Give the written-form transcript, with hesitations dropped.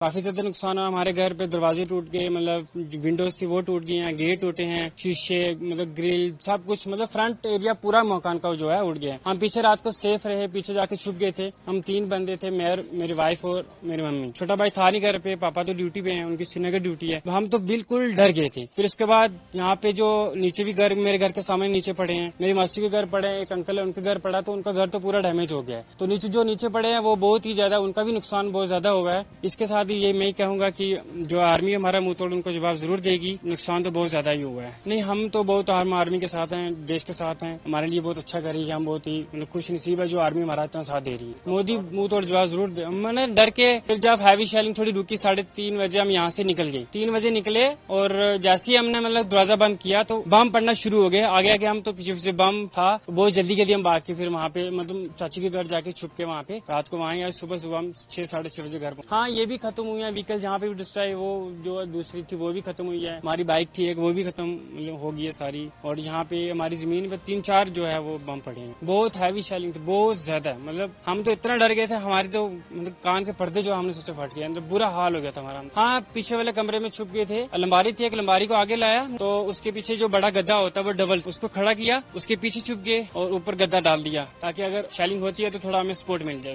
काफी ज्यादा नुकसान हुआ हमारे घर पे। दरवाजे टूट गए, मतलब विंडोज थी वो टूट गई हैं, गेट टूटे हैं, शीशे मतलब ग्रिल सब कुछ, मतलब फ्रंट एरिया पूरा मकान का जो है उड़ गया। हम पीछे रात को सेफ रहे, पीछे जाके छुप गए थे। हम 3 बंदे थे, मैं, मेरी वाइफ और मेरी मम्मी। छोटा भाई था नहीं घर पे, पापा तो ड्यूटी पे हैं, उनकी श्रीनगर ड्यूटी है। तो हम तो बिल्कुल डर गए थे। फिर उसके बाद यहाँ पे जो नीचे भी घर, मेरे घर के सामने नीचे पड़े हैं, मेरी मासी के घर पड़े हैं, एक अंकल है उनके घर पड़ा, तो उनका घर तो पूरा डैमेज हो गया है। तो नीचे जो नीचे पड़े हैं वो बहुत ही ज्यादा, उनका भी नुकसान बहुत ज्यादा हुआ है। इसके साथ ही ये मैं कहूंगा कि जो आर्मी हमारा मुंह तोड़ उनको जवाब जरूर देगी। नुकसान तो बहुत ज्यादा ही हुआ है। नहीं, हम तो बहुत आर्मी के साथ हैं, देश के साथ हैं। हमारे लिए बहुत अच्छा कर रही है। हम बहुत ही मतलब खुश नसीब है जो आर्मी हमारा इतना साथ दे रही है। मोदी मुंह तोड़ जवाब जरूर दे। मैंने डर के फिर जब हैवी शेलिंग थोड़ी रुकी 3:30 बजे हम यहाँ से निकल गए। 3 बजे निकले और जैसे ही हमने मतलब दरवाजा बंद किया तो बम पड़ना शुरू हो गए। आगे आगे हम तो पीछे से बम था, बहुत जल्दी हम भाग के फिर वहाँ पे मतलब चाची के घर जाके छुप के वहाँ पे रात को वहाँ आज सुबह हम 6 साढ़े 6 बजे घर। हाँ, ये भी खत्म हुई है व्हीकल, जहाँ पे भी डिस्ट्रॉय वो जो दूसरी थी वो भी खत्म हुई है। हमारी बाइक थी एक, वो भी खत्म मतलब हो गई है सारी। और यहाँ पे हमारी जमीन पे 3-4 जो है वो बम पड़े हैं। बहुत हैवी शेलिंग थी, बहुत ज्यादा। मतलब हम तो इतना डर गए थे, हमारे तो मतलब कान के पर्दे जो हमने सोचा फट गए, अंदर बुरा हाल हो गया था हमारा। हाँ, पीछे वाले कमरे में छुप गए थे। अलमारी थी, एक अलमारी को आगे लाया तो उसके पीछे जो बड़ा गद्दा होता है वो डबल, उसको खड़ा किया, उसके पीछे छुप गए और ऊपर गद्दा डाल दिया ताकि अगर शेलिंग होती है तो थोड़ा हमें सपोर्ट मिल जाए।